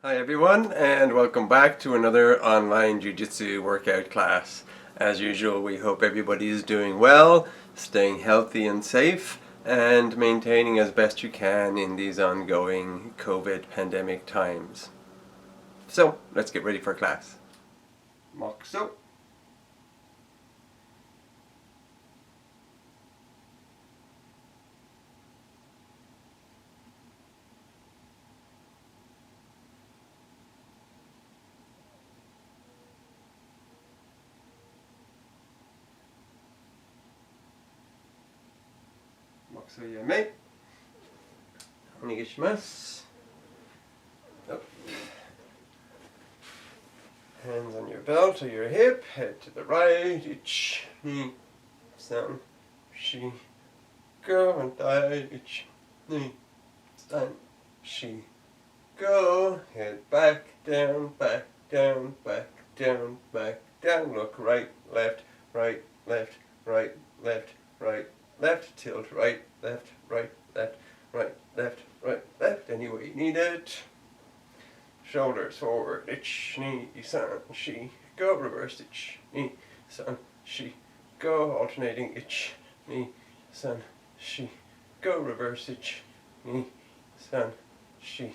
Hi everyone, and welcome back to another online Jiu-Jitsu workout class. As usual, we hope everybody is doing well, staying healthy and safe, and maintaining as best you can in these ongoing COVID pandemic times. So, let's get ready for class. Moxo. Moxo yame. Onegaishimasu. Up. Hands on your belt or your hip, head to the right, ich, ni, san, shi, go, and die, ich, ni, san, shi, go, head back, down, back, down, back, down, back, down, look right, left, right, left, right, left, right, left, tilt right, left, right, left, right, left, right, left, any way you need it. Shoulders forward, ich, ni, san, shi, go, reverse, ich, ni, san, shi, go, alternating, ich, ni, san, shi, go, reverse, ich, ni, san, shi,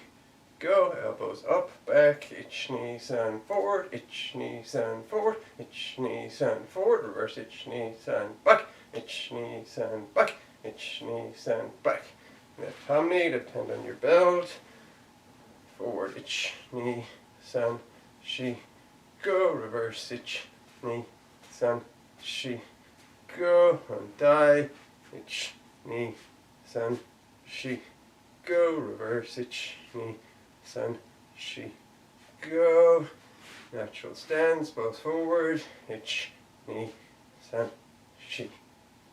go, elbows up, back, ich, ni, san, forward, ich, ni, san, forward, ich, ni, san, forward, reverse, ich, ni, san, back, ich, ni, san, back, ich, ni, san, back. Left hammy, left hand on your belt. Forward, ich, ni, san, shi, go, reverse, ich, ni, san, shi, go, and die, ich, ni, san, shi, go, reverse, ich, ni, san, shi, go, natural stance, both forward, ich, ni, san, shi,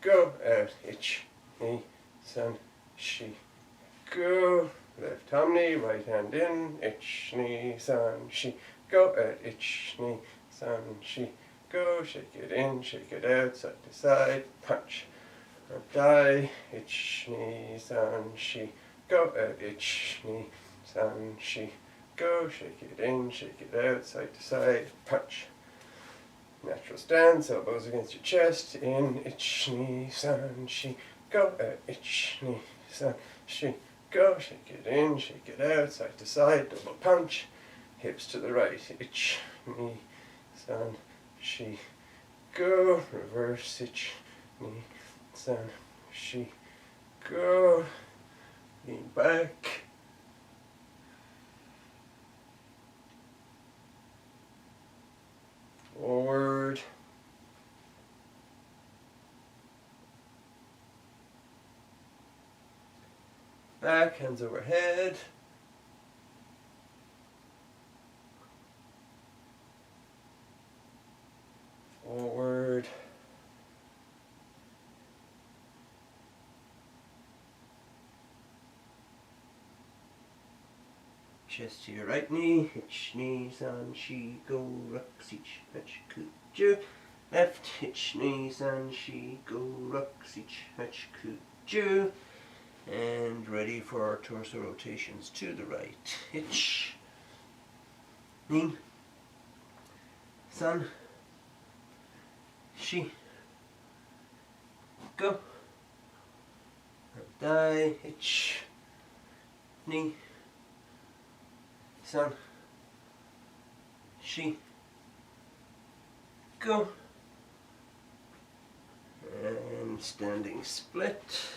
go, out, ich, ni, san, shi, go, left hammy, right hand in, ich, ni, san, shi, go, out, ich, ni, san, shi, go, shake it in, shake it out, side to side, punch, and die, ich, ni, san, shi, go, out, ich, ni, san, shi, go, shake it in, shake it out, side to side, punch. Natural stance, elbows against your chest, in, ich, ni, san, shi, go, out, ich, ni, san, shi, go, shake it in, shake it out, side to side, double punch, hips to the right, ich, ni, san, shi, go, reverse, ich, ni, san, shi, go, lean back, forward, back, hands overhead, forward, chest to your right knee, ich, ni, san, shi, go, rux, ich, hach, ku, ju, left, ich, ni, san, shi, go, rux, ich, hach, ku, ju, and ready for our torso rotations to the right, ich, ni, san, shi, go, die, ich, ni, san, shi, go, and standing split,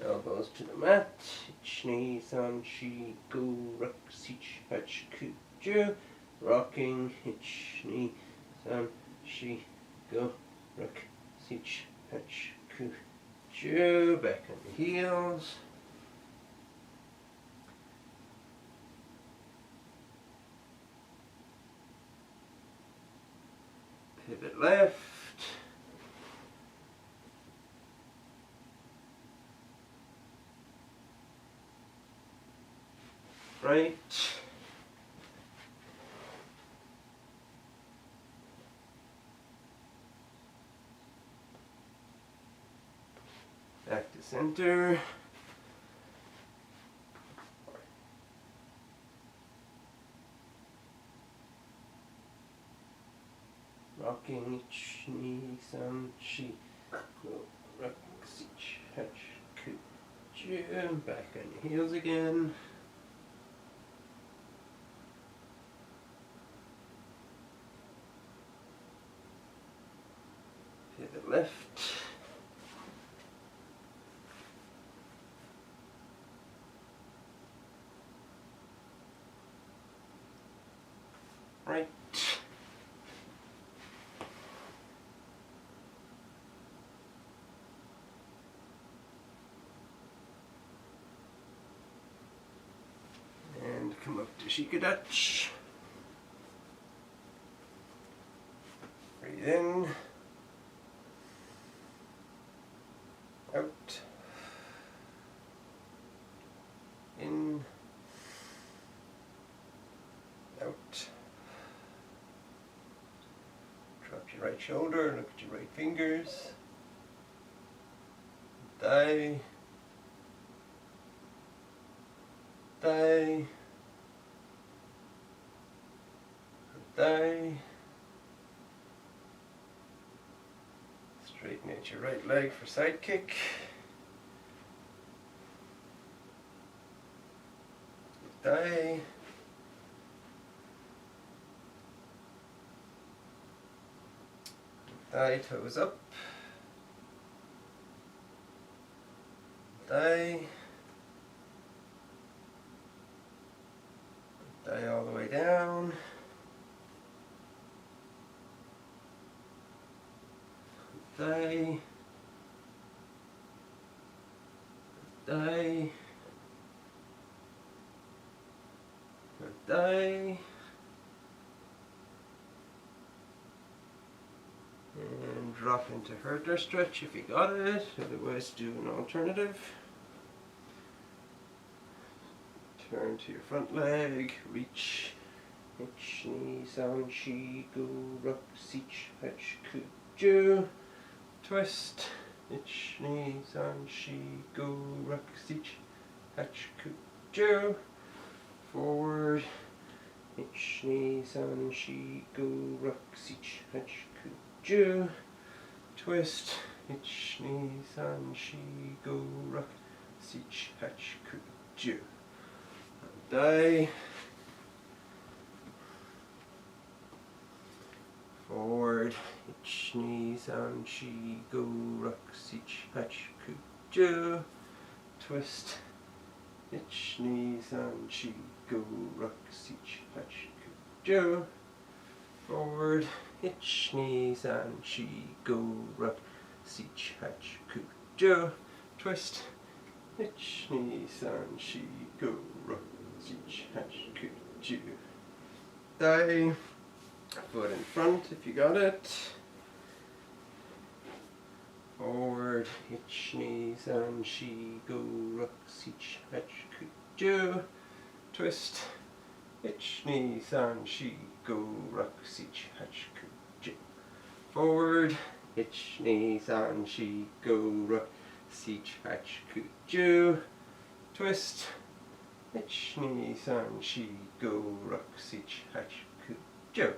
elbows to the mat, ich, ni, san, shi, go, rux, ich, hach, ku, ju, rocking, ich, ni, san, shi, go, rux, ich, hach, ku, ju, back on the heels, pivot left, right, back to center, rocking each knee, some she go rock, sich, hatch, kuju, back on your heels again. Pivot left. Right. And come up to Shikadach. Breathe in. Out. In. Out. Drop your right shoulder, look at your right fingers. Thigh. Thigh. Thigh. Straighten out your right leg for side kick. Thigh. Thigh, toes up. Thigh. Thigh all the way down. Thigh. Thigh. Thigh. And drop into Herder stretch if you got it, otherwise do an alternative. Turn to your front leg, reach, hitch, knee, sound, shi, go, rock, sich, hatch, kuju. Twist, hitch, knee, sound, shi, go, rock, sich, hatch, kuju. Forward, hitch, knee, sound, shi, go, rock, sich, hatch, kuju. Twist, hitch, knee, sound, shi, go, rock, sich, hatch, kuju. Thigh. Forward, hitch, knee, sound, shi, go, rock, sich, hatch, kuju. Twist, hitch, knee, sound, shi, go, rock, sich, hatch, kuju. Forward, hitch, knee, sound, shi, go, rock, sich, hatch, kuju. Twist, hitch, knee, sound, shi, go, rock, sich, hatch, kuju. Thigh. Foot in front if you got it. Forward, hitch, knee, sound, shi, go, rock, sich, hatch, kuju. Twist, hitch, knee, sound, shi, go, rock, sich, hatch, kuju. Forward, hitch, knee, sound, shi, go, rock, sich, hatch, kuju. Twist, hitch, knee, sound, shi, go, rock, sich, hatch, kuju.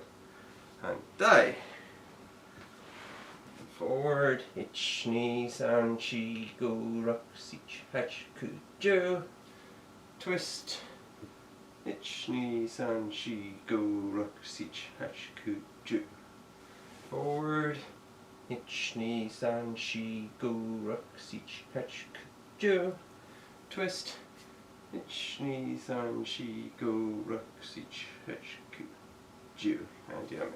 And thigh. Forward, hitch, knee, sound, shi, go, rock, sich, hatch, kuju. Twist, hitch, knee, sound, shi, go, rock, sich, hatch, kuju. Forward, hitch, knee, sound, shi, go, rock, sich, hatch, kuju. Twist, hitch, knee, sound, shi, go, rock, sich, hatch, kuju. And yummy.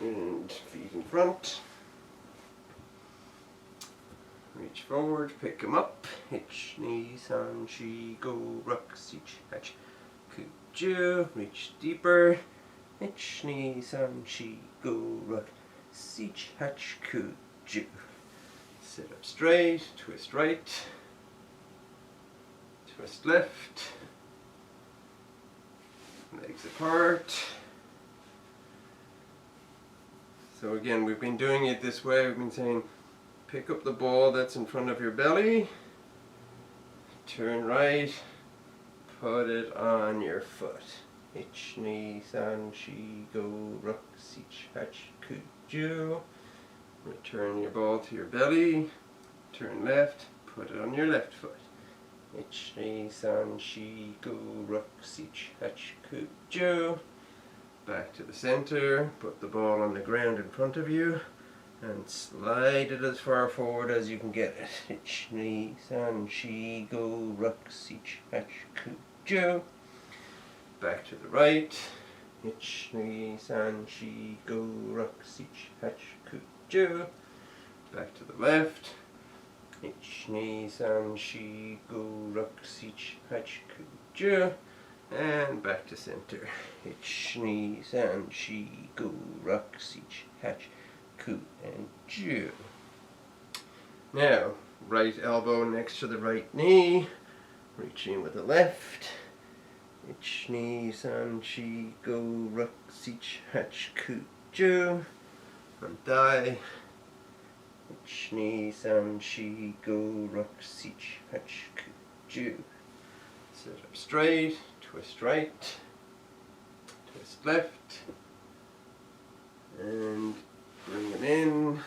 And feet in front. Reach forward, pick them up. Hitch, knee, sound, shi, go, rock, sich, hatch, kuju. Reach deeper. Hitch, knee, sound, shi, go, rock, sich, hatch, kuju. Sit up straight, twist right, twist left. Legs apart. So again, we've been doing it this way. We've been saying, pick up the ball that's in front of your belly, turn right, put it on your foot. Ich, ni, san, shi, go, ruk, sich, hach, ku, ju. Return your ball to your belly. Turn left. Put it on your left foot. Ich, ni, san, shi, go, ruk, sich, hach, ku, ju. Back to the center. Put the ball on the ground in front of you. And slide it as far forward as you can get it. Ich, ni, san, shi, go, ruk, sich, hach, ku, ju. Back to the right. Ich, ni, san, shi, go, ruk, sich, hach, ku, ju. Back to the left. Ich, ni, san, shi, go, ruk, sich, hach, ku, ju. And back to center. Ich, ni, san, shi, go, ruk, sich, hach, ku, and ju. Now, right elbow next to the right knee. Reach in with the left. Ich, ni, san, shi, go, ruk, sich, hach, ku, ju. And thigh. Ich, ni, san, shi, go, ruk, sich, hach, ku, ju. Sit up straight, twist right, twist left, and bring it in,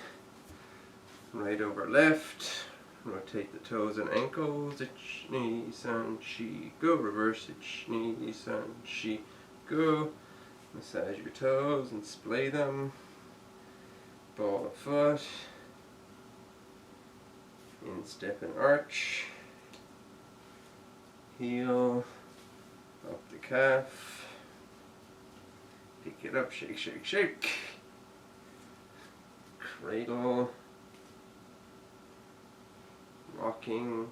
right over left, rotate the toes and ankles, ich, ni, san, shi, go, reverse, ich, ni, san, shi, go, massage your toes and splay them, ball of foot, instep and arch, heel, up the calf, pick it up, shake, shake, shake, cradle, rocking,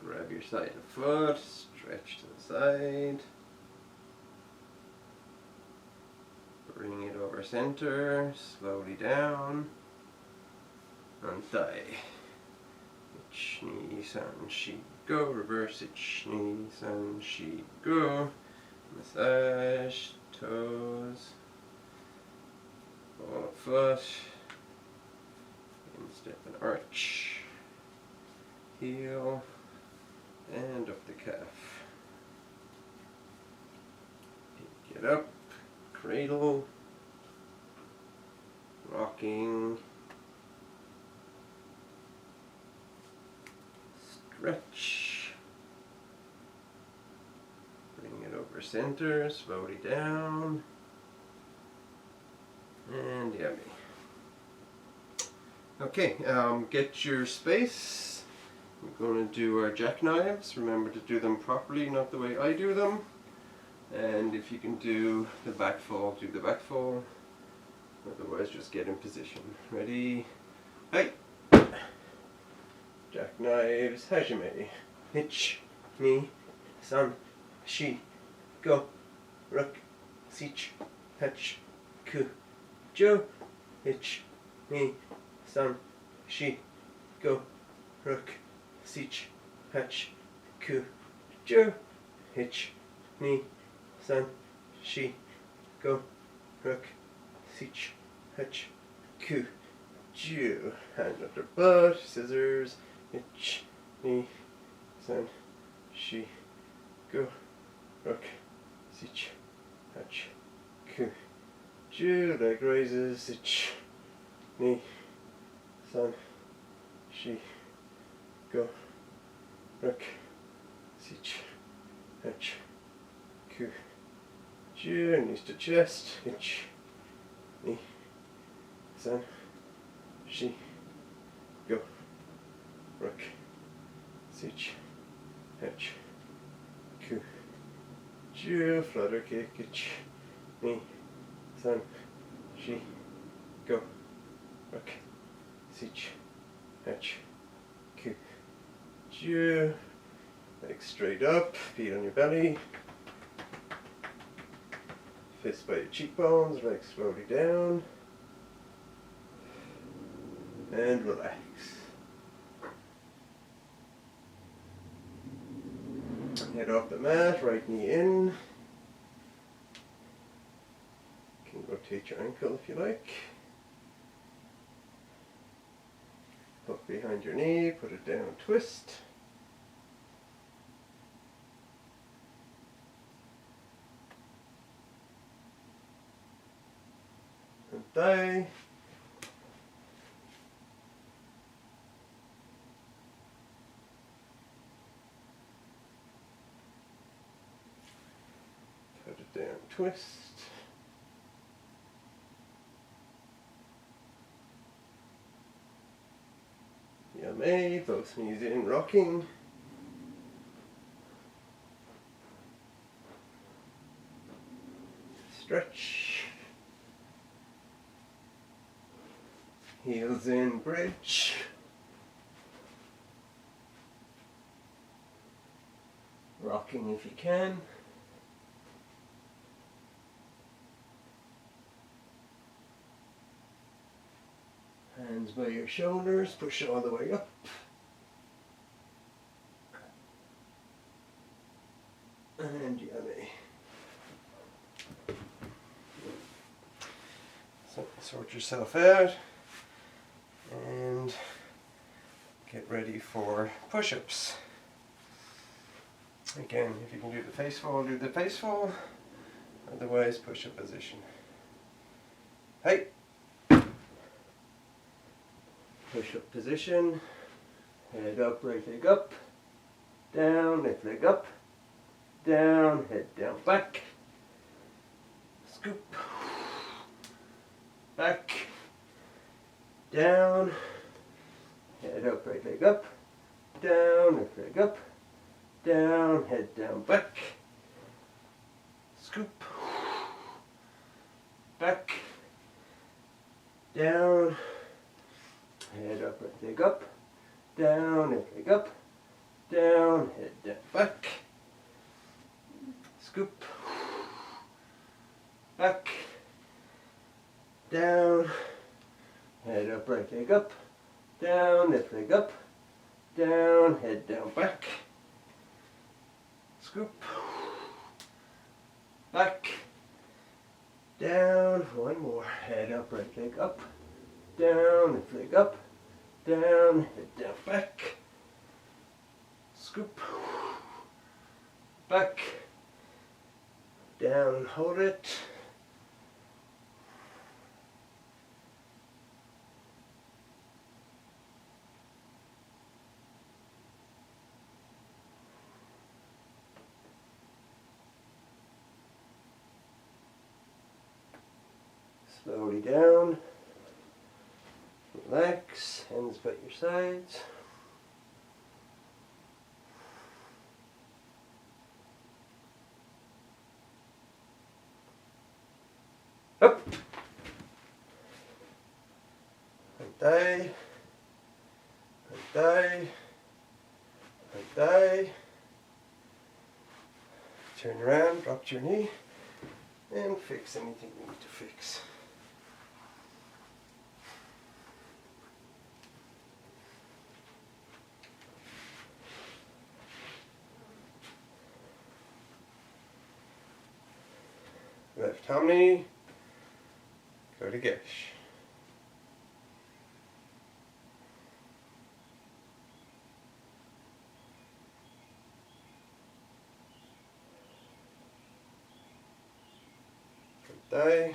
grab your side of foot, stretch to the side, bring it over center, slowly down, and thigh. Ich, ni, san, shi, go, reverse, ich, ni, san, shi, go, massage, toes, ball of foot, instep and arch, heel, and up the calf. Get up, cradle, rocking, stretch, bring it over center, slowly down, and yummy. Okay, get your space. We're going to do our jackknives. Remember to do them properly, not the way I do them. And if you can do the back fall, do the back fall. Otherwise, just get in position. Ready? Hey! Jackknives, hajime. Ich, ni, san, shi, go, ruk, sich, hach, ku, ju. Ich, ni, san, shi, go, ruk, sich, hach, ku, ju. Ich, ni, san, shi, go, ruk, sich, hach, ku, ju. Hand under butt, scissors. Ich, ni, san, shi, go, ruk, sich, hach, ku, ju. Leg raises. Ich, ni, san, shi, go, ruk, sich, hach, ku, ju. Knees to chest. Ich, ni, san, shi, go, ruk, sich, hach, ku, ju. Flutter kick. Ich, ni, san, shi, go, ruk, sich, hach, ku, ju. Legs straight up, feet on your belly. Fists by your cheekbones, legs slowly down. And relax. Head off the mat, right knee in. You can rotate your ankle if you like. Hook behind your knee, put it down, twist. thigh. Put it down, twist. Yummy, both knees in, rocking. Stretch. Heels in, bridge. Rocking if you can. Hands by your shoulders, push all the way up. And yummy. So sort yourself out and get ready for push-ups. Again, if you can do the face fall, do the face fall. Otherwise, push-up position. Hey! Push-up position. Head up, right leg up. Down, left leg up. Down, head down, back. Scoop. Back. Down. Head up, right leg up. Down, left leg up. Down, head down, back. Scoop. Back. Down. Head up, right leg up. Down, left leg up. Down, head down, back. Scoop. Back. Down. Head up, right leg up. Down, left leg up. Down, head down, back. Scoop. Back. Down. One more. Head up, right leg up. Down, left leg up. Down, head down, back. Scoop. Back. Down, hold it. Slowly down. Relax, hands by your sides. Up. And die. And die. And die. Turn around, drop your knee, and fix anything you need to fix. Left tummy, go to Gesh. Thigh.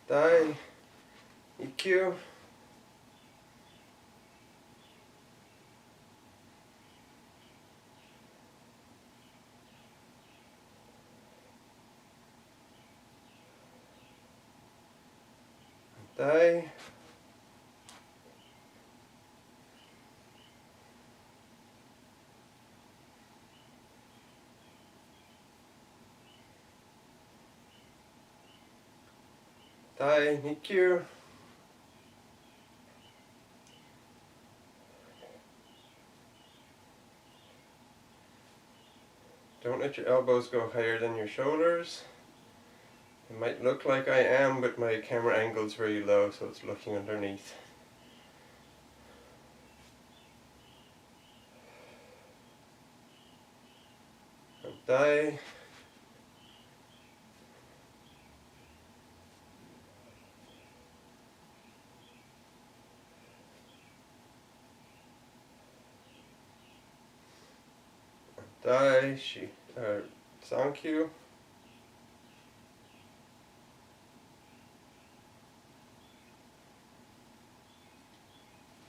Thigh. EQ. Thigh. Thigh, EQ. Don't let your elbows go higher than your shoulders. It might look like I am, but my camera angle is very low, so it's looking underneath. And thigh. Dai, Sankyu.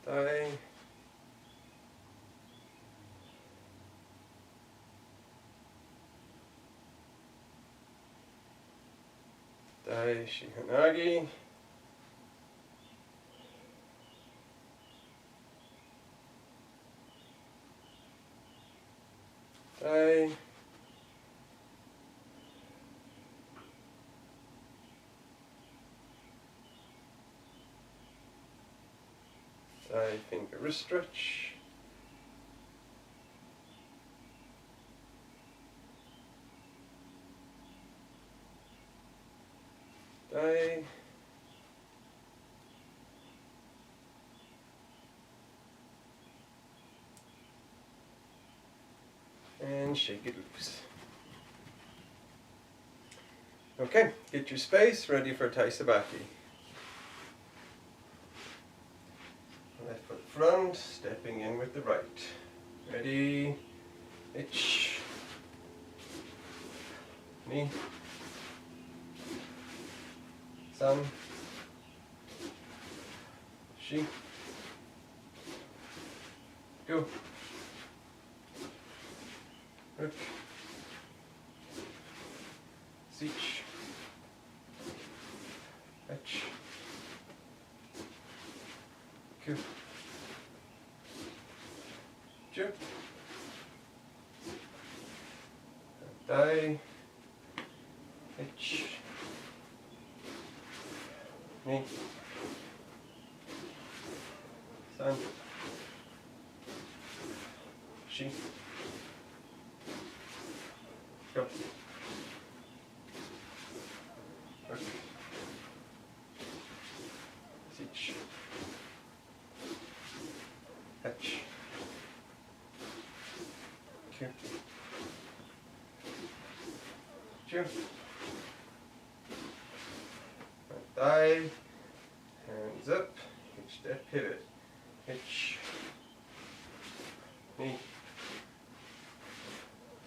Dai. Dai Shihanagi. Dai. Dai finger wrist stretch. Dai. And shake it loose. Okay, get your space ready for Tai Sabaki. Left foot front, stepping in with the right. Ready, ich, ni, san, shi, go, ruk, sich, etch, ku, ju, dai, ich, ni, san, shi, go, ruk, sich, etch, ku, ju, dai, hands up, each step pivot, hitch, ni,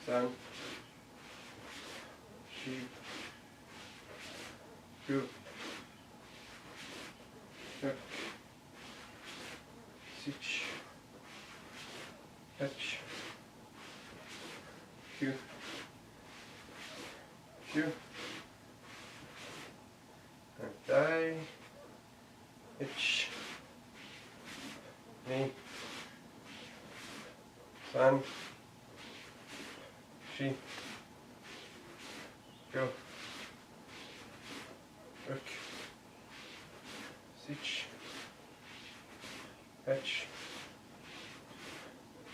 san, shi, gu, ruk, sich, etch, ku, ju, dai, hitch, ni, san, shi, go, ruk, sich, etch,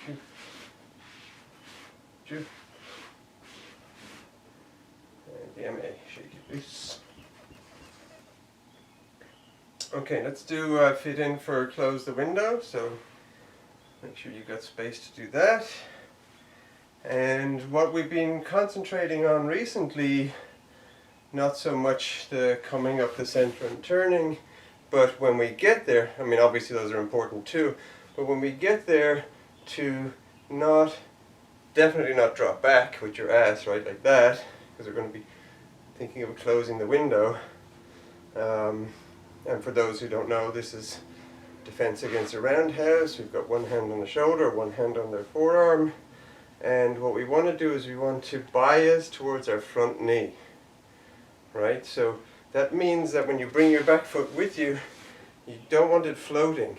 ku, ju, and DMA, shake it loose. Okay, let's do fit in for close the window, so make sure you got space to do that. And what we've been concentrating on recently, not so much the coming up the center and turning, but when we get there, I mean obviously those are important too, but when we get there to definitely not drop back with your ass right like that, because we're going to be thinking of closing the window. And for those who don't know, this is defense against a roundhouse. We've got one hand on the shoulder, one hand on their forearm. And what we want to do is we want to bias towards our front knee. Right? So that means that when you bring your back foot with you, you don't want it floating.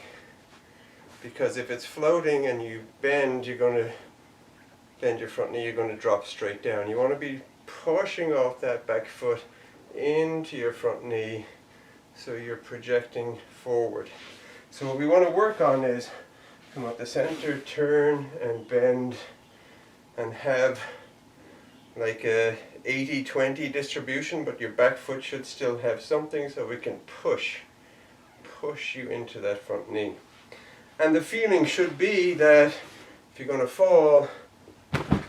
Because if it's floating and you bend, you're going to bend your front knee, you're going to drop straight down. You want to be pushing off that back foot into your front knee, so you're projecting forward. So what we want to work on is come up the center, turn and bend, and have like a 80-20 distribution, but your back foot should still have something so we can push you into that front knee. And the feeling should be that if you're going to fall,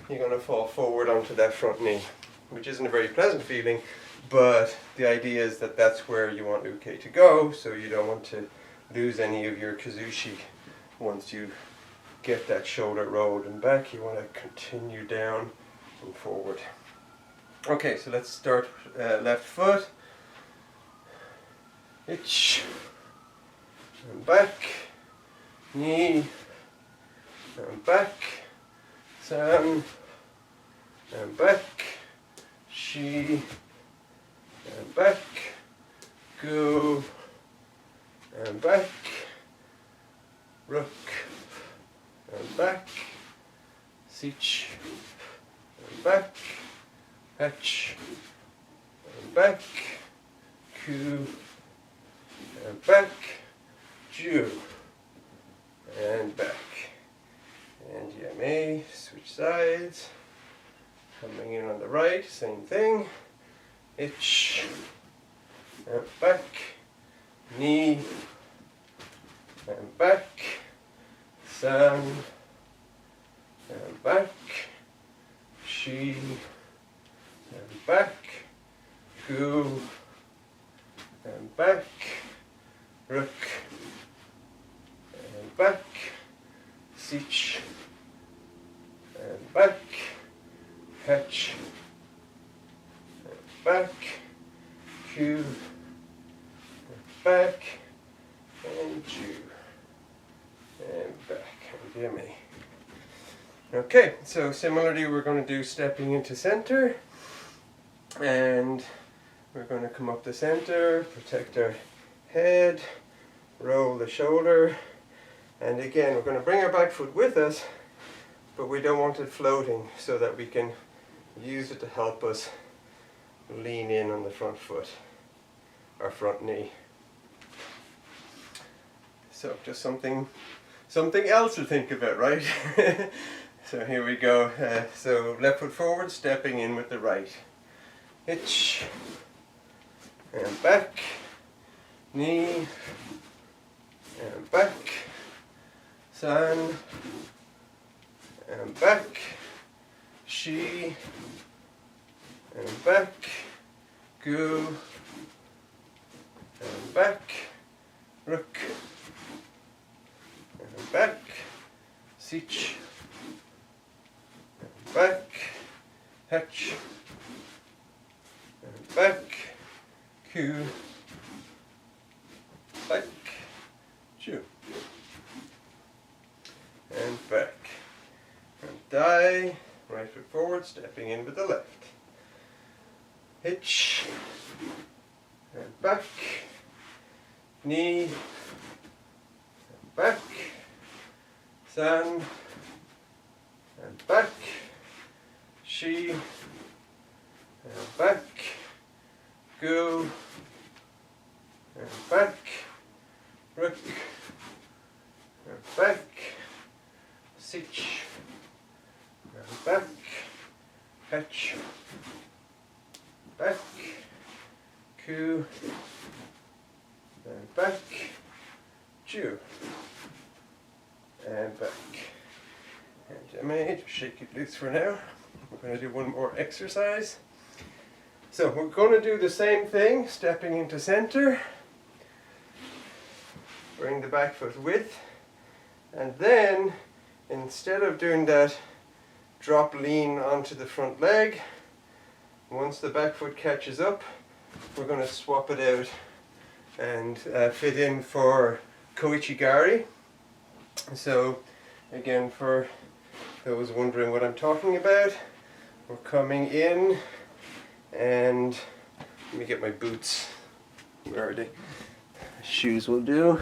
you're going to fall forward onto that front knee, which isn't a very pleasant feeling. But the idea is that that's where you want uke to go, so you don't want to lose any of your kazushi once you get that shoulder rolled and back. You want to continue down and forward. Okay, so let's start left foot. Itch. And back. Knee. And back. San. And back. Shi. And back. Go. And back. Rook. And back. Sich. And back. Hatch. And back. Ku. And back. Ju. And back. And you may switch sides. Coming in on the right, same thing. Itch. And back. Knee. And back. San. And back. Shi. And back. Gu. And back. Rook. And back. Sich. And back. Hatch. And back. Q. And back. And Ju. And back. And yummy. Okay, so similarly we're going to do stepping into center. And we're going to come up the center, protect our head, roll the shoulder, and again we're going to bring our back foot with us, but we don't want it floating, so that we can use it to help us lean in on the front foot, our front knee. So just something else to think about, right? So here we go. So left foot forward, stepping in with the right. Hitch. And back. Knee. And back. San. And back. Shi. And back. Gu. And back. Rook. And back. Sich. And back. Hatch. And back. Q. Back. Ju. And back. And die. Right foot forward, stepping in with the left. Hitch. And back. Knee. And back. San. And back. Shi. And back. Go. And back. Rook. And back. Sich. And back. Hatch. Back. Ku. And back. Ju. And back. And I may just shake it loose for now. We're going to do one more exercise. So we're going to do the same thing, stepping into center. Bring the back foot with. And then, instead of doing that drop lean onto the front leg, once the back foot catches up, we're going to swap it out and fit in for koichigari. So again, for those wondering what I'm talking about, we're coming in, and let me get my boots. Where are they? Shoes will do.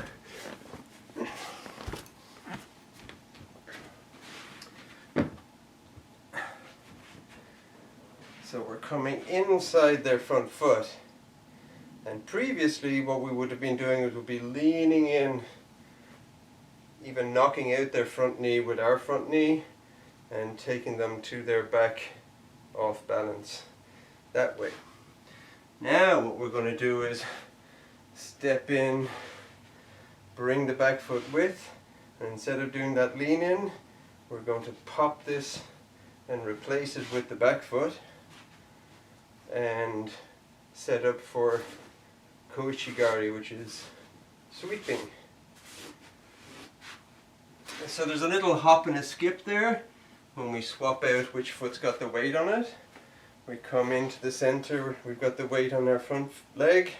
So we're coming inside their front foot, and previously what we would have been doing is we'd be leaning in, even knocking out their front knee with our front knee and taking them to their back off balance that way. Now what we're going to do is step in, bring the back foot with, and instead of doing that lean in, we're going to pop this and replace it with the back foot and set up for koichigari, which is sweeping. So there's a little hop and a skip there when we swap out which foot's got the weight on it. We come into the center, we've got the weight on our front leg,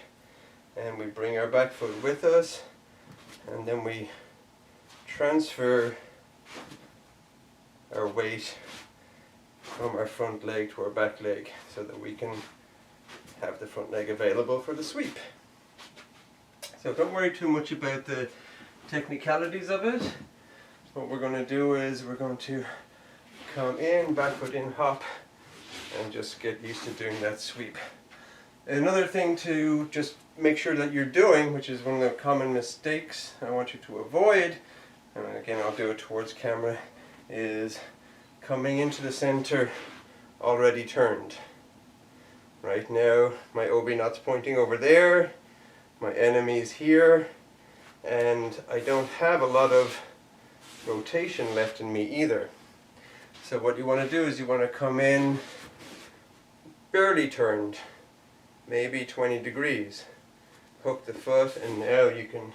and we bring our back foot with us, and then we transfer our weight from our front leg to our back leg so that we can have the front leg available for the sweep. So don't worry too much about the technicalities of it. What we're going to do is we're going to come in, back foot in, hop, and just get used to doing that sweep. Another thing to just make sure that you're doing, which is one of the common mistakes I want you to avoid, and again I'll do it towards camera, is coming into the center already turned. Right now my obi knot's pointing over there, my enemy's here, and I don't have a lot of rotation left in me either. So what you want to do is you want to come in barely turned, maybe 20 degrees. Hook the foot, and now you can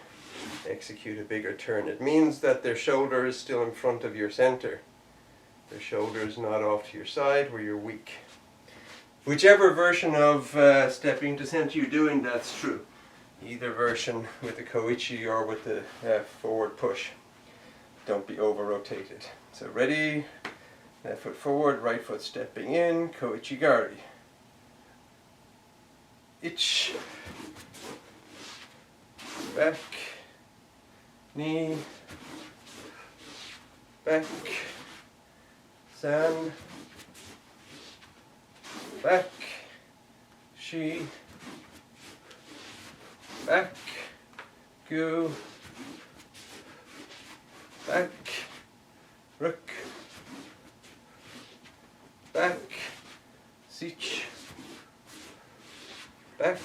execute a bigger turn. It means that their shoulder is still in front of your center. Their shoulder is not off to your side where you're weak. Whichever version of stepping to center you're doing, that's true. Either version with the koichi or with the forward push. Don't be over rotated. So ready, left foot forward, right foot stepping in, koichi gari. Ich, back, knee, back, san, back, shi, back, gu, back, rook, back, sich, back,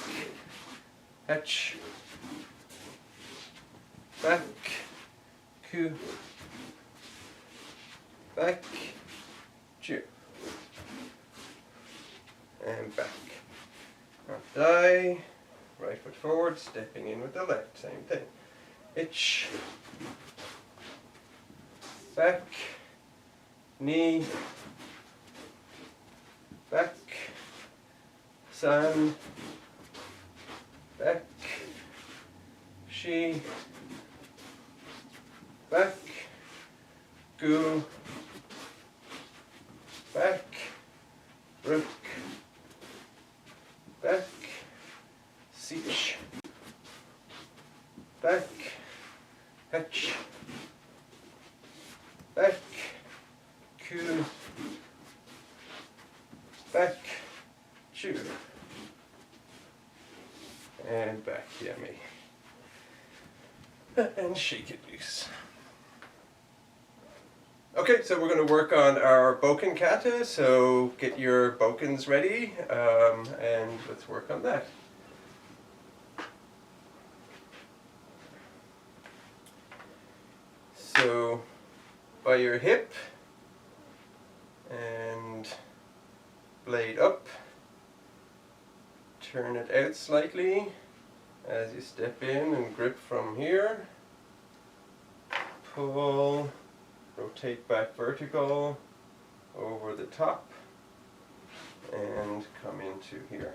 hatch, back, ku, back, ju, and back. Up die, right foot forward, stepping in with the left, same thing. Ich, back, knee, back, san, back, shi, back, gu, back, rook, back, sich, back, hatch, back, ku, back, chu, and back, yummy. And shake it loose. Okay, so we're going to work on our boken kata, so get your bokens ready, and let's work on that. So, by your hip, and blade up, turn it out slightly as you step in and grip from here, pull, rotate back vertical over the top, and come into here.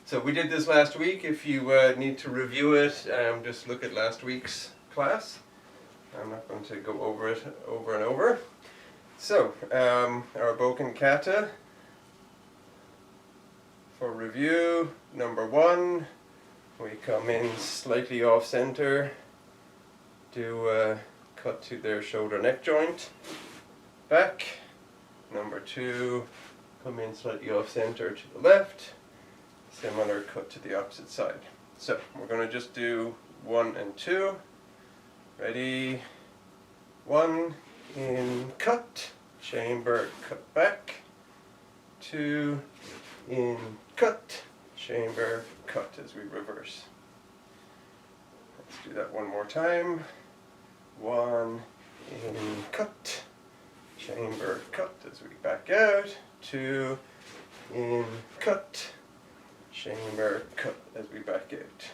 So we did this last week. If you need to review it, just look at last week's class. I'm not going to go over it over and over. So, our boken kata. For review, number 1, we come in slightly off center, do a cut to their shoulder neck joint, back. Number 2, come in slightly off center to the left, similar cut to the opposite side. So, we're going to just do 1 and 2. Ready? 1, in, cut, chamber, cut back. 2, in, cut, chamber, cut as we reverse. Let's do that one more time. 1, in, cut, chamber, cut as we back out. 2, in, cut, chamber, cut as we back out.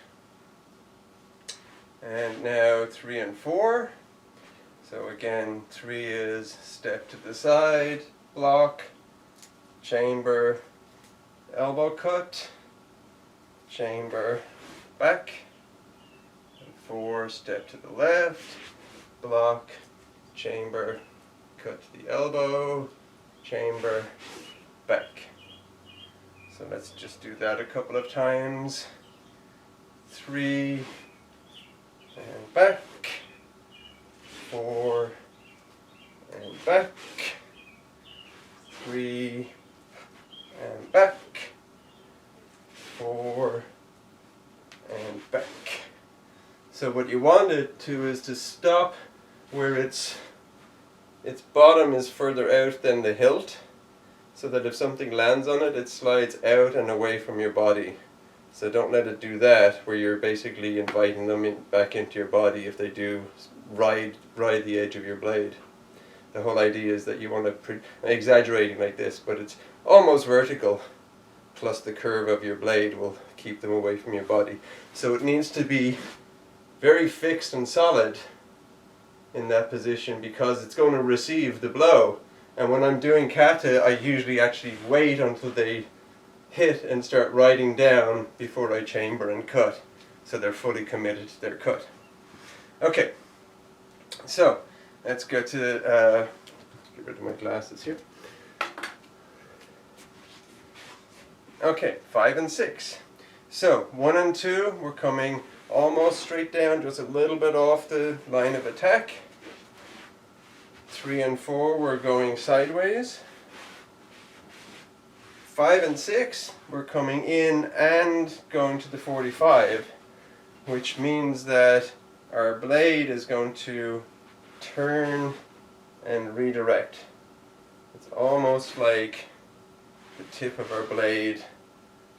And now 3 and 4. So again, 3 is step to the side, block, chamber, elbow cut, chamber, back, and 4, step to the left, block, chamber, cut to the elbow, chamber, back. So let's just do that a couple of times. 3 and back, 4 and back, 3 and back, 4 and back. So what you want it to is to stop where its bottom is further out than the hilt, so that if something lands on it, it slides out and away from your body. So don't let it do that, where you're basically inviting them back into your body if they do ride the edge of your blade. The whole idea is that you want to, I'm exaggerating like this, but it's almost vertical, plus the curve of your blade will keep them away from your body. So it needs to be very fixed and solid in that position, because it's going to receive the blow. And when I'm doing kata, I usually actually wait until they hit and start riding down before I chamber and cut, so they're fully committed to their cut. Okay, so let's go to get rid of my glasses here. Okay, 5 and 6. So 1 and 2, we're coming almost straight down, just a little bit off the line of attack. 3 and 4, we're going sideways. 5 and 6, we're coming in and going to the 45, which means that our blade is going to turn and redirect. It's almost like the tip of our blade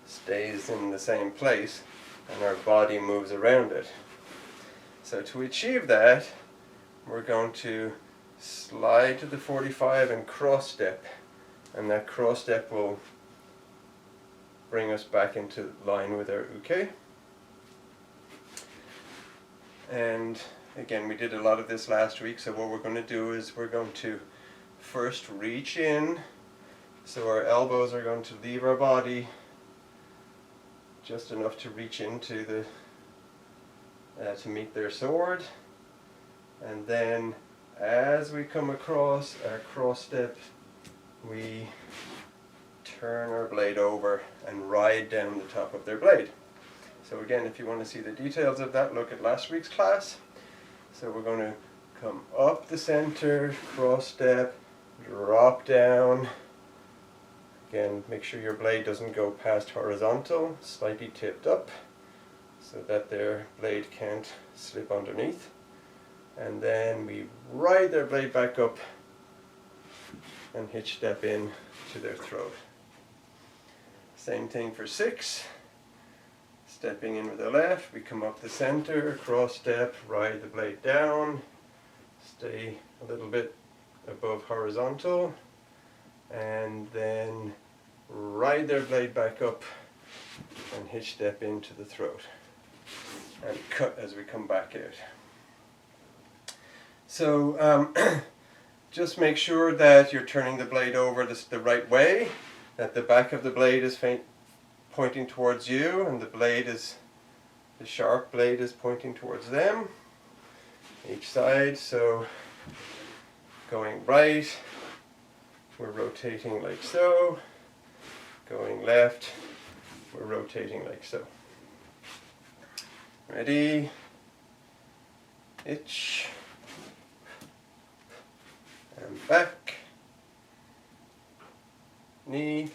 stays in the same place and our body moves around it. So to achieve that, we're going to slide to the 45 and cross step, and that cross step will bring us back into line with our uke. And again, we did a lot of this last week, so what we're going to do is we're going to first reach in, so our elbows are going to leave our body just enough to reach into the to meet their sword, and then as we come across our cross step, we turn our blade over and ride down the top of their blade. So again, if you want to see the details of that, look at last week's class. So we're going to come up the center, cross step, drop down. Again, make sure your blade doesn't go past horizontal, slightly tipped up, so that their blade can't slip underneath. And then we ride their blade back up and hitch step in to their throat. Same thing for 6. Stepping in with the left, we come up the center, cross step, ride the blade down, stay a little bit above horizontal, and then ride their blade back up and hitch step into the throat and cut as we come back out. So just make sure that you're turning the blade over the right way, that the back of the blade is pointing towards you and the sharp blade is pointing towards them, each side. So going right, we're rotating like so. Going left, we're rotating like so. Ready? Itch. And back. Knee.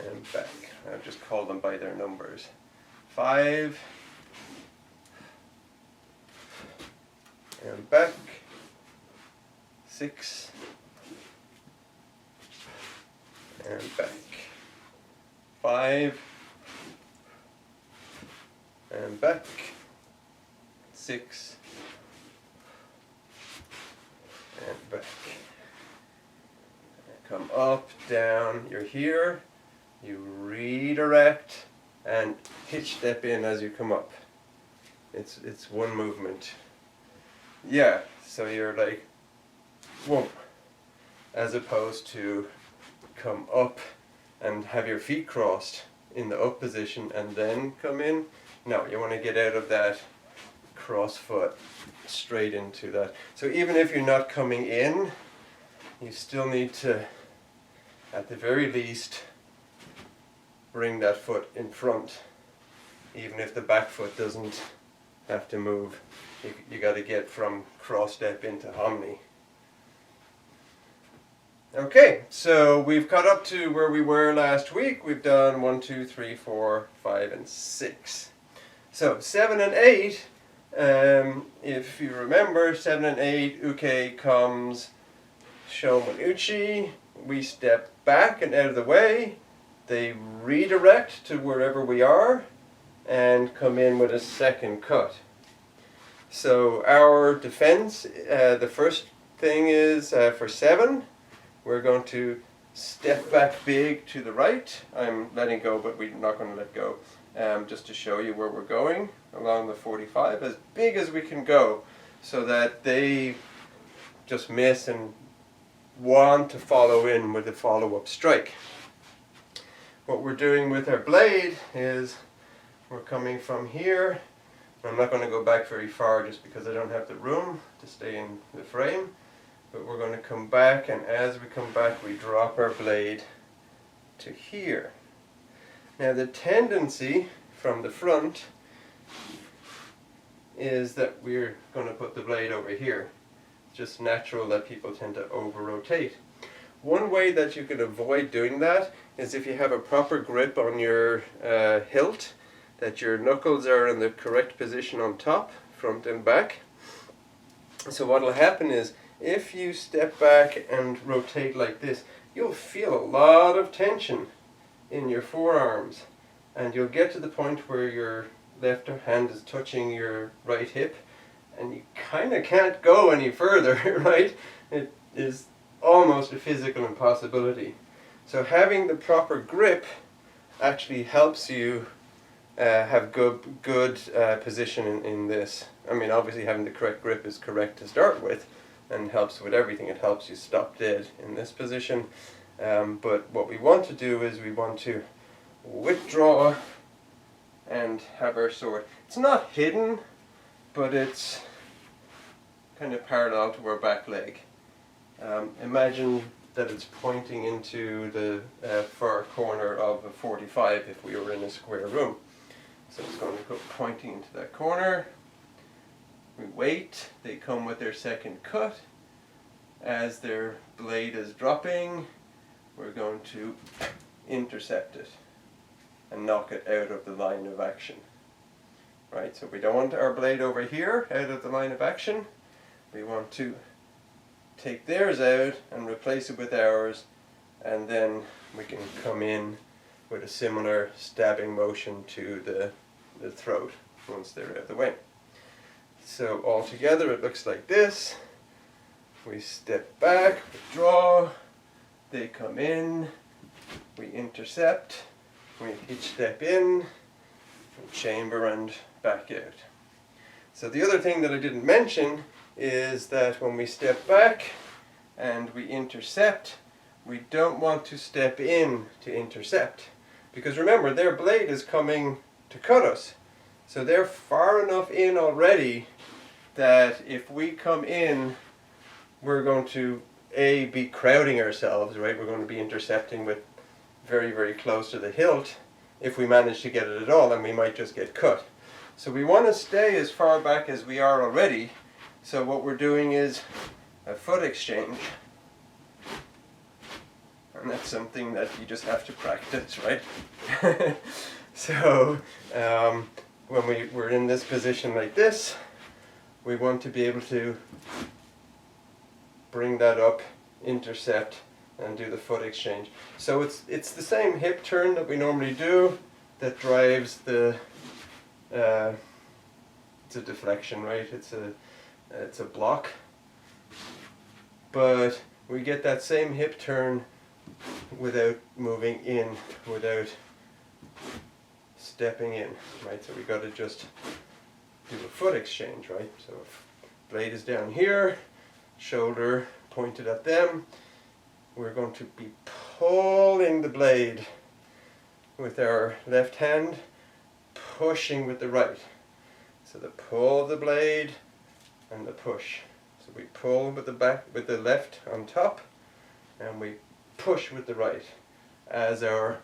And back. I've just called them by their numbers. 5. And back. 6. And back. 5. And back. 6. And back. Come up, down, you're here. You redirect and hitch step in as you come up. It's one movement. Yeah, so you're like, whoa, as opposed to come up and have your feet crossed in the up position and then come in. No, you want to get out of that cross foot straight into that. So even if you're not coming in, you still need to, at the very least, bring that foot in front. Even if the back foot doesn't have to move, you got to get from cross step into Hominy. Okay, so we've caught up to where we were last week. We've done 1, 2, 3, 4, 5, and 6. So 7 and 8, if you remember, 7 and 8, uke comes Shomen Uchi. We step back and out of the way. They redirect to wherever we are and come in with a second cut. So our defense, the first thing is for 7, we're going to step back big to the right. I'm letting go, but we're not going to let go. Just to show you where we're going along the 45, as big as we can go, so that they just miss and want to follow in with a follow-up strike. What we're doing with our blade is we're coming from here. I'm not going to go back very far just because I don't have the room to stay in the frame. But we're going to come back, and as we come back we drop our blade to here. Now the tendency from the front is that we're going to put the blade over here. It's just natural that people tend to over-rotate. One way that you can avoid doing that is if you have a proper grip on your hilt, that your knuckles are in the correct position on top, front and back. So what will happen is, if you step back and rotate like this, you'll feel a lot of tension in your forearms, and you'll get to the point where your left hand is touching your right hip and you kind of can't go any further, right? It is almost a physical impossibility. So having the proper grip actually helps you have good position in this. I mean, obviously having the correct grip is correct to start with and helps with everything. It helps you stop dead in this position. But what we want to do is we want to withdraw and have our sword. It's not hidden, but it's kind of parallel to our back leg. Imagine that it's pointing into the far corner of a 45 if we were in a square room. So it's going to go pointing into that corner. We wait, they come with their second cut. As their blade is dropping, we're going to intercept it and knock it out of the line of action. Right, so we don't want our blade over here out of the line of action. We want to take theirs out and replace it with ours, and then we can come in with a similar stabbing motion to the throat once they're out of the way. So all together it looks like this. We step back, withdraw, they come in, we intercept, we hitch step in, chamber and back out. So the other thing that I didn't mention is that when we step back and we intercept, we don't want to step in to intercept. Because remember, their blade is coming to cut us. So they're far enough in already that if we come in, we're going to be crowding ourselves, right? We're going to be intercepting with very, very close to the hilt if we manage to get it at all, and we might just get cut. So we want to stay as far back as we are already. So what we're doing is a foot exchange. And that's something that you just have to practice, right? So when we're in this position like this, we want to be able to bring that up, intercept, and do the foot exchange. So it's the same hip turn that we normally do that drives the it's a deflection, right? It's a block, but we get that same hip turn without moving in, without stepping in, right? So we got to just do a foot exchange, right? So if blade is down here, shoulder pointed at them, we're going to be pulling the blade with our left hand, pushing with the right. So the pull of the blade and the push. So we pull with the left on top, and we push with the right as our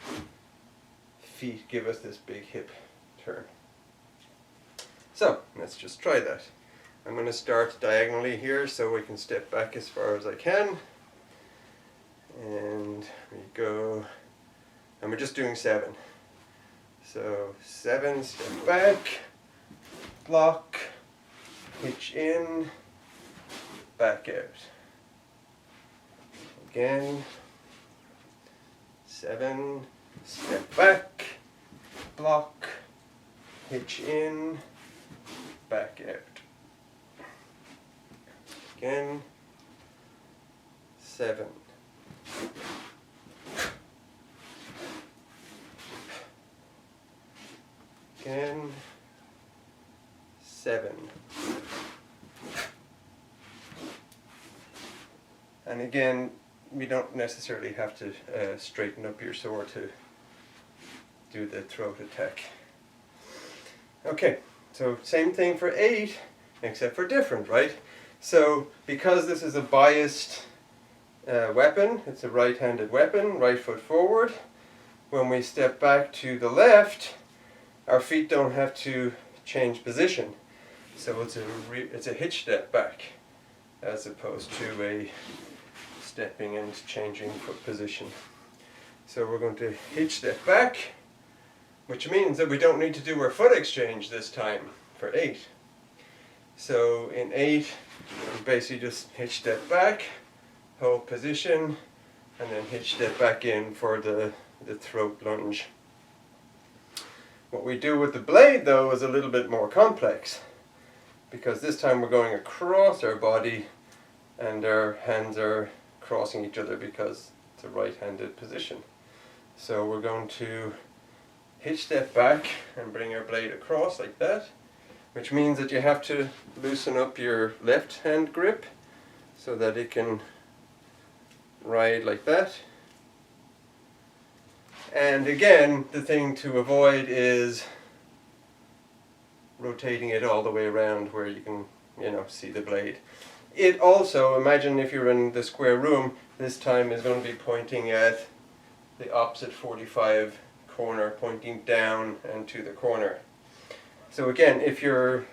feet give us this big hip turn. So let's just try that. I'm going to start diagonally here so we can step back as far as I can. And we go, and we're just doing 7. So 7, step back, block, hitch in, back out. Again, 7, step back, block, hitch in, back out. Again, 7. Again, 7. And again, we don't necessarily have to straighten up your sword to do the throat attack. Okay, so same thing for 8, except for different, right? So because this is a biased weapon, it's a right-handed weapon, right foot forward. When we step back to the left, our feet don't have to change position. So it's a hitch step back, as opposed to a stepping and changing foot position. So we're going to hitch step back, which means that we don't need to do our foot exchange this time for 8. So in 8, we basically just hitch step back, hold position, and then hitch step back in for the throat lunge. What we do with the blade, though, is a little bit more complex, because this time we're going across our body and our hands are crossing each other because it's a right-handed position. So we're going to hitch step back and bring our blade across like that, which means that you have to loosen up your left hand grip so that it can ride like that. And again, the thing to avoid is rotating it all the way around where you can, see the blade. It also, imagine if you're in the square room, this time is going to be pointing at the opposite 45 corner, pointing down and to the corner. So again, if your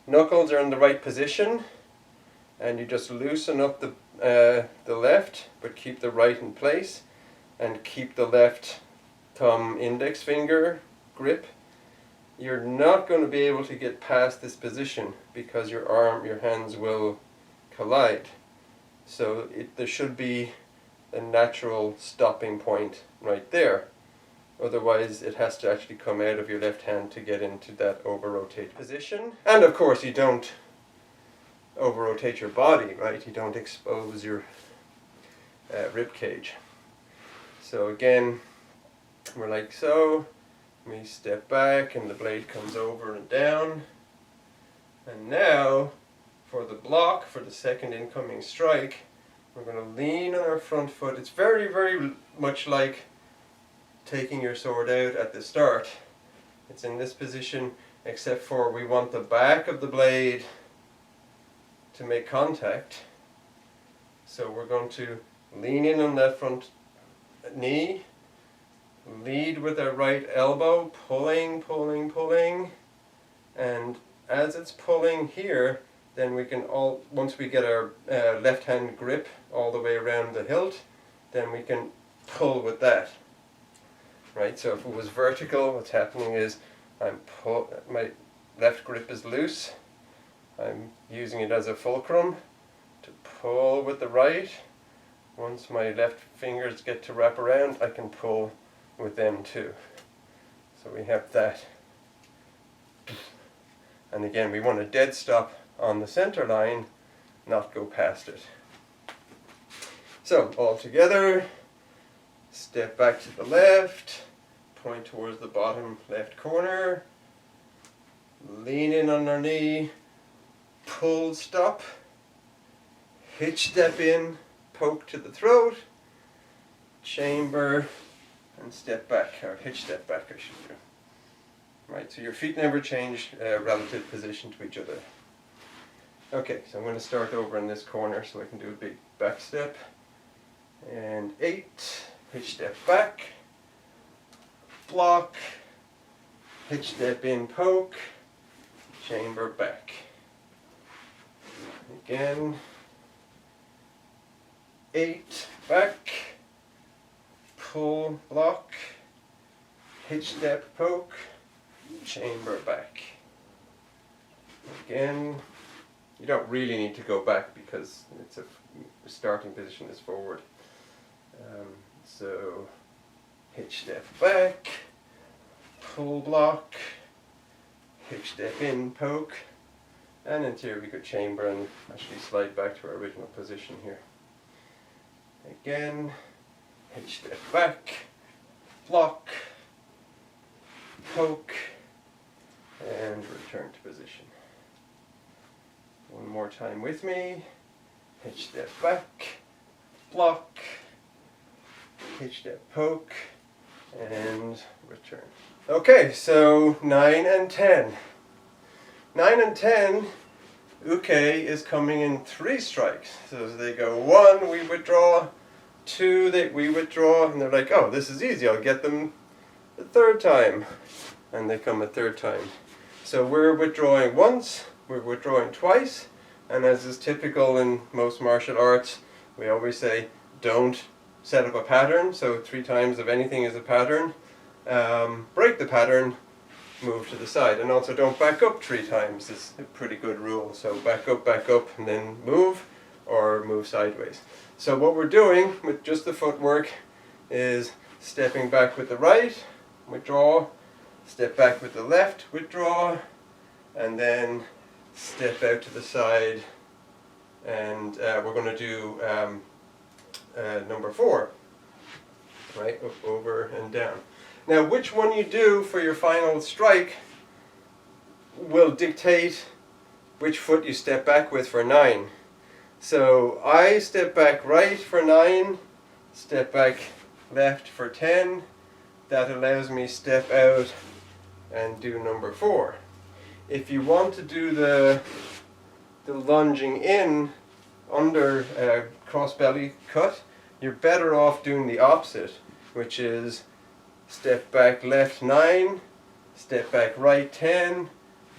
knuckles are in the right position and you just loosen up the left but keep the right in place and keep the left thumb index finger grip, you're not going to be able to get past this position because your hands will collide. So there should be a natural stopping point right there. Otherwise it has to actually come out of your left hand to get into that over-rotate position. And of course you don't over-rotate your body, right? You don't expose your rib cage. So again, we're like so, we step back and the blade comes over and down. And now, for the block, for the second incoming strike, we're going to lean on our front foot. It's very, very much like taking your sword out at the start. It's in this position, except for we want the back of the blade to make contact. So we're going to lean in on that front knee, lead with our right elbow, pulling, pulling, pulling, and as it's pulling here, then we can once we get our left hand grip all the way around the hilt, then we can pull with that. Right, so if it was vertical, what's happening is my left grip is loose. I'm using it as a fulcrum to pull with the right. Once my left fingers get to wrap around, I can pull with them too. So we have that. And again, we want a dead stop on the center line, not go past it. So all together, step back to the left, point towards the bottom left corner. Lean in on our knee, pull, stop, hitch step in, poke to the throat, chamber, and step back, or hitch step back I should do. Right, so your feet never change relative position to each other. Okay, so I'm going to start over in this corner so I can do a big back step. And 8, hitch step back, block, hitch step in, poke, chamber back. Again, 8, back, pull, block, hitch step, poke, chamber back. Again, you don't really need to go back because it's the starting position is forward. So hitch step back, pull, block, hitch step in, poke, and in theory we could chamber and actually slide back to our original position here. Again, hitch step back, block, poke, and return to position. One more time with me. Hitch step back, block, hitch step, poke, and return. Okay, so 9 and 10. 9 and 10, uke is coming in 3 strikes. So as they go 1, we withdraw, 2, we withdraw, and they're like, oh, this is easy, I'll get them the 3rd time. And they come a 3rd time. So we're withdrawing once, we're withdrawing twice, and as is typical in most martial arts, we always say, don't set up a pattern, so 3 times of anything is a pattern. Break the pattern, move to the side, and also don't back up 3 times is a pretty good rule. So back up, and then move, or move sideways. So what we're doing with just the footwork is stepping back with the right, withdraw, step back with the left, withdraw, and then step out to the side, and we're going to do number 4, right, up, over, and down. Now which one you do for your final strike will dictate which foot you step back with for 9. So I step back right for 9, step back left for 10. That allows me step out and do number 4. If you want to do the lunging in under cross belly cut, you're better off doing the opposite, which is step back left 9, step back right 10,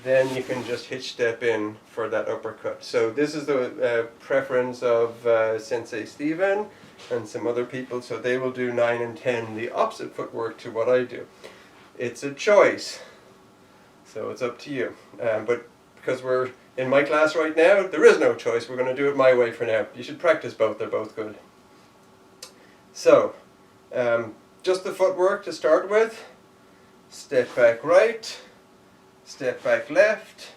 then you can just hitch step in for that uppercut. So this is the preference of Sensei Steven and some other people, so they will do 9 and 10, the opposite footwork to what I do. It's a choice, so it's up to you. But because we're in my class right now, there is no choice. We're going to do it my way for now. You should practice both, they're both good. So, just the footwork to start with. Step back right, step back left,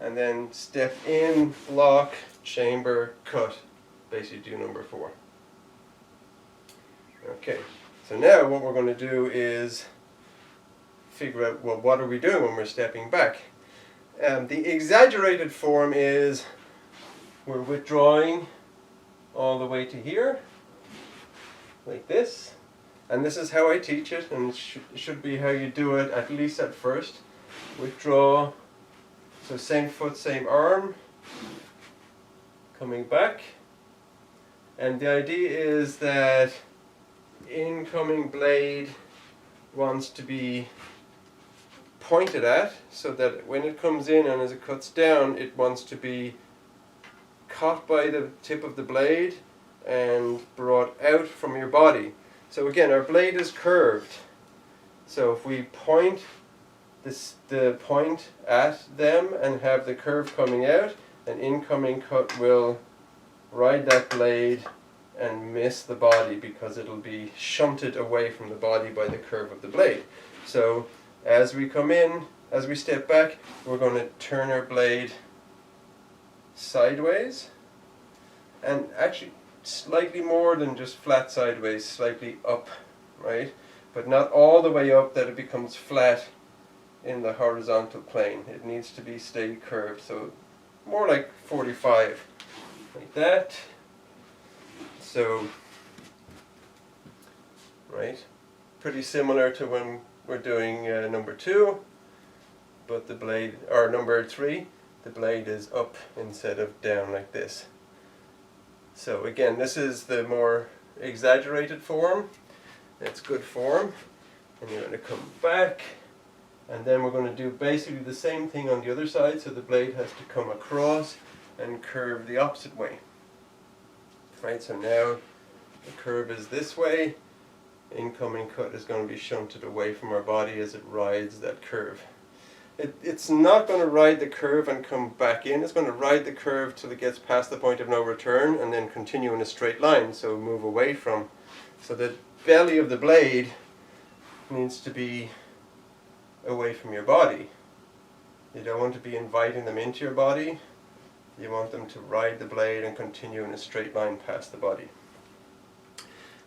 and then step in, block, chamber, cut. Basically do number 4. Okay, so now what we're going to do is figure out, well, what are we doing when we're stepping back? The exaggerated form is we're withdrawing all the way to here, like this. And this is how I teach it, and it should be how you do it, at least at first. Withdraw, so same foot, same arm, coming back. And the idea is that incoming blade wants to be pointed at, so that when it comes in and as it cuts down, it wants to be caught by the tip of the blade and brought out from your body. So again, our blade is curved. So if we point the point at them and have the curve coming out, an incoming cut will ride that blade and miss the body because it'll be shunted away from the body by the curve of the blade. So as we come in, as we step back, we're going to turn our blade sideways, and actually slightly more than just flat sideways, slightly up, right? but not all the way up that it becomes flat in the horizontal plane. It needs to be stay curved, so more like 45, like that. So, right, pretty similar to when we're doing number 2, but the blade, or number 3, the blade is up instead of down like this. So again, this is the more exaggerated form. It's good form. And you're going to come back, and then we're going to do basically the same thing on the other side, so the blade has to come across and curve the opposite way. Right, so now the curve is this way. Incoming cut is going to be shunted away from our body as it rides that curve. It's not going to ride the curve and come back in. It's going to ride the curve till it gets past the point of no return and then continue in a straight line, so move away from. So the belly of the blade needs to be away from your body. You don't want to be inviting them into your body. You want them to ride the blade and continue in a straight line past the body.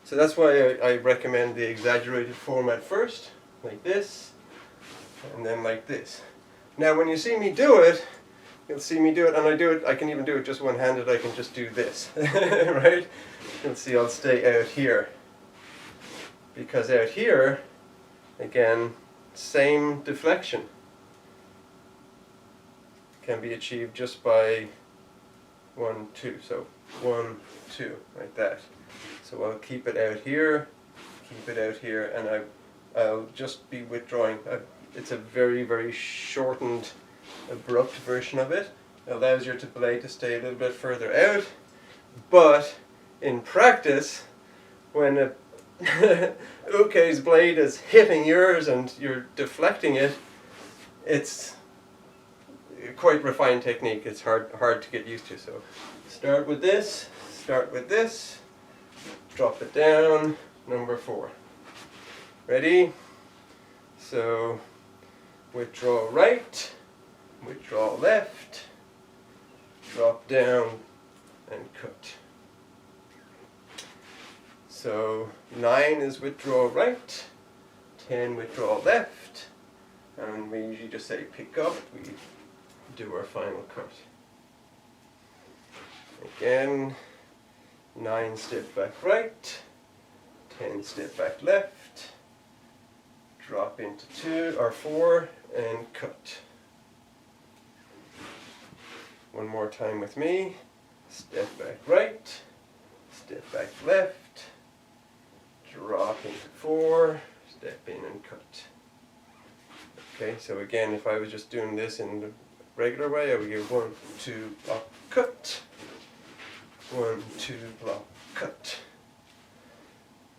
So that's why I recommend the exaggerated format first, like this, and then like this. Now when you see me do it, you'll see me do it, and I can even do it just one-handed. I can just do this, right? You'll see I'll stay out here. Because out here, again, same deflection can be achieved just by 1, 2. So 1, 2, like that. So I'll keep it out here, and I'll just be withdrawing. It's a very, very shortened, abrupt version of it. It allows your blade to stay a little bit further out, but in practice, when a Uke's blade is hitting yours and you're deflecting it, it's quite refined technique. It's hard to get used to. So start with this, drop it down, number 4. Ready? So withdraw right, withdraw left, drop down and cut. So 9 is withdraw right, 10 withdraw left, and we usually just say pick up, we do our final cut. Again, 9 step back right, 10 step back left, drop into 2 or 4 and cut. One more time with me. Step back right, step back left, drop into 4, step in and cut. Okay, so again, if I was just doing this in the regular way, I would give 1, 2, block, cut. 1, 2, block, cut.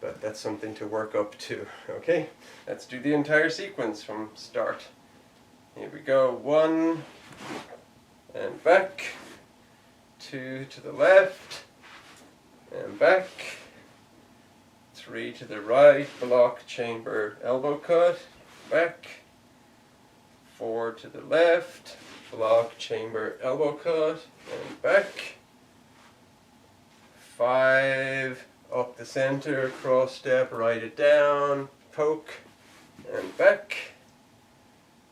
But that's something to work up to. Okay, let's do the entire sequence from start. Here we go. 1 and back. 2 to the left and back. 3 to the right, block, chamber, elbow cut, back. 4 to the left, block, chamber, elbow cut, and back. 5 up the center, cross step, write it down, poke, and back.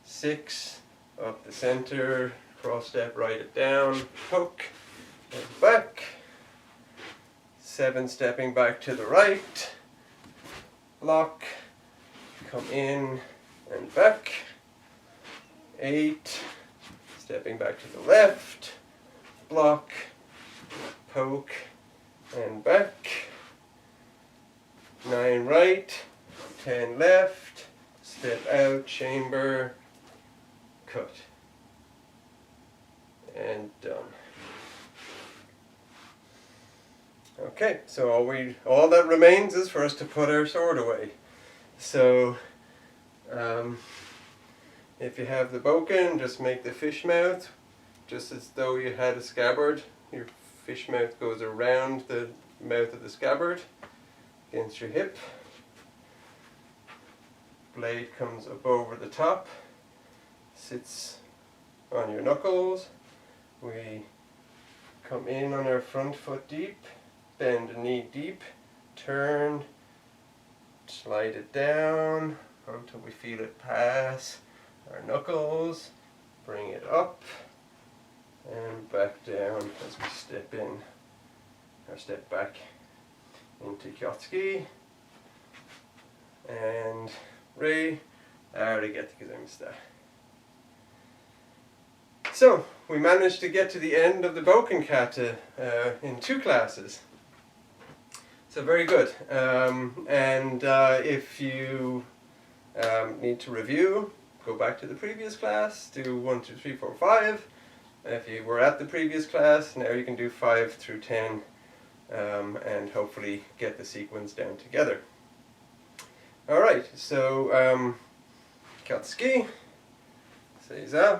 6 up the center, cross step, write it down, poke, and back. 7 stepping back to the right, block, come in and back. 8 stepping back to the left, block, poke, and back. 9 right, 10 left, step out, chamber, cut, and done. Okay, so all that remains is for us to put our sword away. So if you have the boken, just make the fish mouth, just as though you had a scabbard. Your fish mouth goes around the mouth of the scabbard against your hip. Blade comes up over the top, sits on your knuckles. We come in on our front foot deep, bend the knee deep, turn, slide it down until we feel it pass our knuckles. Bring it up and back down as we step in or step back into Kyotsuki. And Ray, arigatou. So, we managed to get to the end of the Boken Kata in 2 classes. So very good. If you need to review, go back to the previous class, do 1, 2, 3, 4, 5. If you were at the previous class, now you can do 5 through 10 and hopefully get the sequence down together. Alright, so Kyotsuki, Eizan,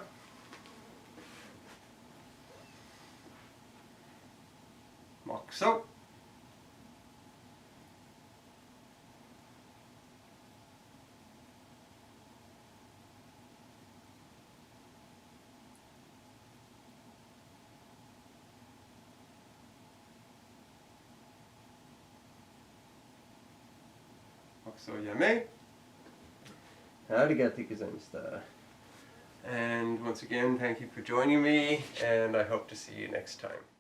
Mokuso, Yame, arigatou. And once again, thank you for joining me, and I hope to see you next time.